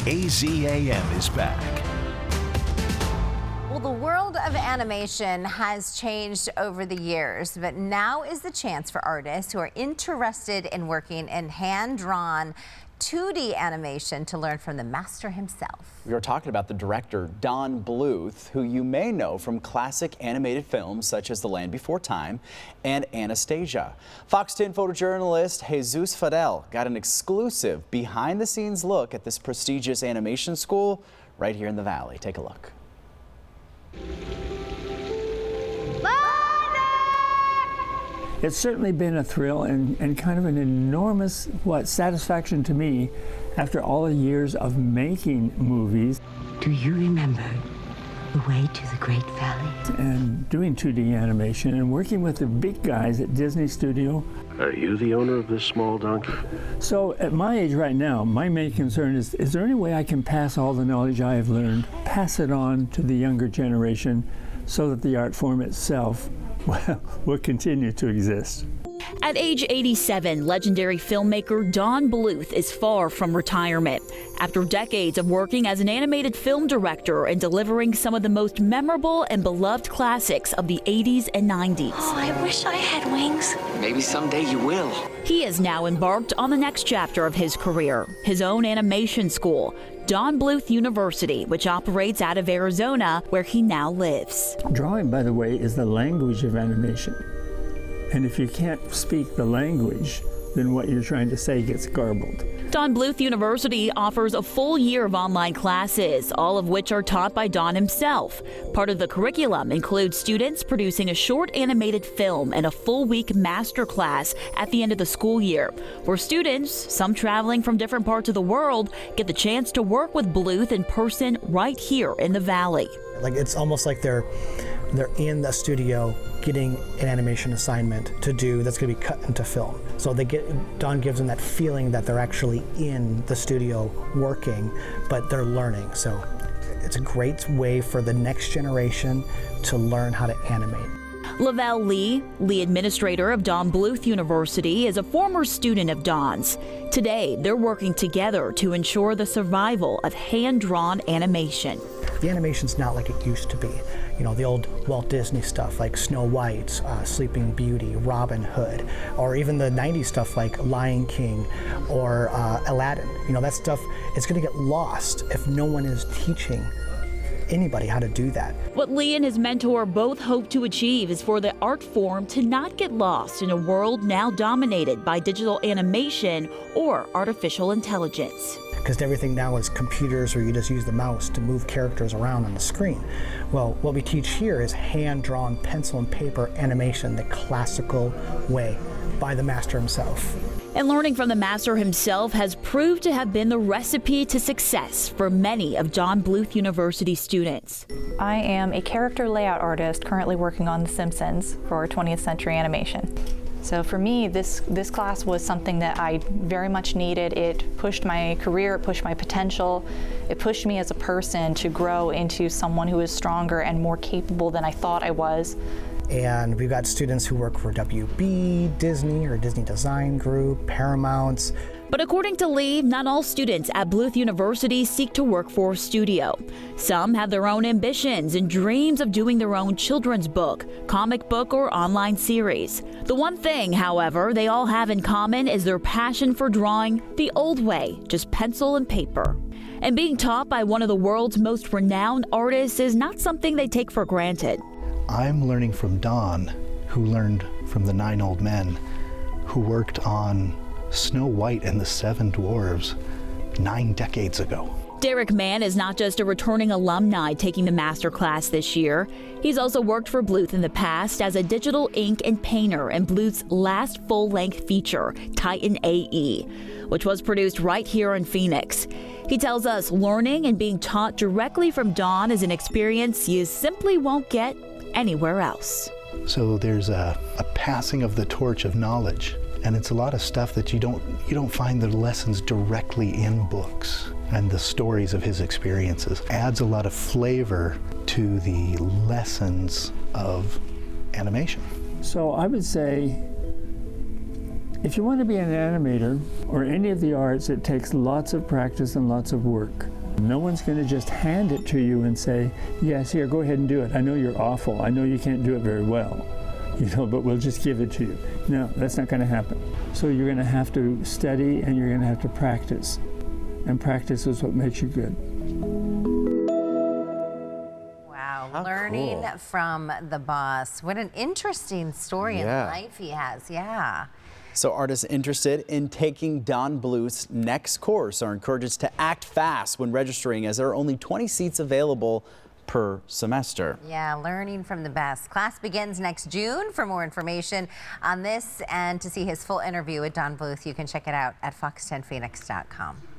AZAM is back. Well, the world of animation has changed over the years, but now is the chance for artists who are interested in working in hand-drawn 2D animation to learn from the master himself. We are talking about the director, Don Bluth, who you may know from classic animated films such as The Land Before Time and Anastasia. Fox 10 photojournalist Jesus Fadel got an exclusive behind-the-scenes look at this prestigious animation school right here in the Valley. Take a look. It's certainly been a thrill and kind of an enormous, satisfaction to me after all the years of making movies. Do you remember the way to the Great Valley? And doing 2D animation and working with the big guys at Disney Studio. Are you the owner of this small donkey? So at my age right now, my main concern is there any way I can pass all the knowledge I have learned, pass it on to the younger generation so that the art form itself will continue to exist. At age 87, legendary filmmaker Don Bluth is far from retirement. After decades of working as an animated film director and delivering some of the most memorable and beloved classics of the 80s and 90s. Oh, I wish I had wings. Maybe someday you will. He is now embarked on the next chapter of his career, his own animation school, Don Bluth University, which operates out of Arizona, where he now lives. Drawing, by the way, is the language of animation. And if you can't speak the language, then what you're trying to say gets garbled. Don Bluth University offers a full year of online classes, all of which are taught by Don himself. Part of the curriculum includes students producing a short animated film and a full week master class at the end of the school year, where students, some traveling from different parts of the world, get the chance to work with Bluth in person right here in the Valley. Like it's almost like they're in the studio getting an animation assignment to do that's going to be cut into film. So Don gives them that feeling that they're actually in the studio working, but they're learning. So it's a great way for the next generation to learn how to animate. Lavelle Lee, administrator of Don Bluth University, is a former student of Don's. Today, they're working together to ensure the survival of hand-drawn animation. The animation's not like it used to be. You know, the old Walt Disney stuff like Snow White, Sleeping Beauty, Robin Hood, or even the 90s stuff like Lion King or Aladdin. You know, that stuff is going to get lost if no one is teaching anybody how to do that. What Lee and his mentor both hope to achieve is for the art form to not get lost in a world now dominated by digital animation or artificial intelligence. Because everything now is computers or you just use the mouse to move characters around on the screen. Well, what we teach here is hand-drawn pencil and paper animation the classical way by the master himself. And learning from the master himself has proved to have been the recipe to success for many of Don Bluth University students. I am a character layout artist currently working on The Simpsons for 20th Century Animation. So for me, this class was something that I very much needed. It pushed my career, it pushed my potential, it pushed me as a person to grow into someone who is stronger and more capable than I thought I was. And we've got students who work for WB, Disney, or Disney Design Group, Paramount. But according to Lee, not all students at Bluth University seek to work for a studio. Some have their own ambitions and dreams of doing their own children's book, comic book, or online series. The one thing, however, they all have in common is their passion for drawing the old way, just pencil and paper. And being taught by one of the world's most renowned artists is not something they take for granted. I'm learning from Don, who learned from the 9 old men, who worked on Snow White and the 7 Dwarves 9 decades ago. Derek Mann is not just a returning alumni taking the master class this year. He's also worked for Bluth in the past as a digital ink and painter in Bluth's last full-length feature, Titan AE, which was produced right here in Phoenix. He tells us learning and being taught directly from Don is an experience you simply won't get anywhere else. So there's a passing of the torch of knowledge, and it's a lot of stuff that you don't find the lessons directly in books. And the stories of his experiences adds a lot of flavor to the lessons of animation. So I would say If you want to be an animator or any of the arts, it takes lots of practice and lots of work. No one's going to just hand it to you and say, yes, here, go ahead and do it. I know you're awful. I know you can't do it very well, but we'll just give it to you. No, that's not going to happen. So you're going to have to study and you're going to have to practice. And practice is what makes you good. Wow, How learning cool. from the boss. What an interesting story in life he has. Yeah. So artists interested in taking Don Bluth's next course are encouraged to act fast when registering, as there are only 20 seats available per semester. Yeah, learning from the best. Class begins next June. For more information on this and to see his full interview with Don Bluth, you can check it out at fox10phoenix.com.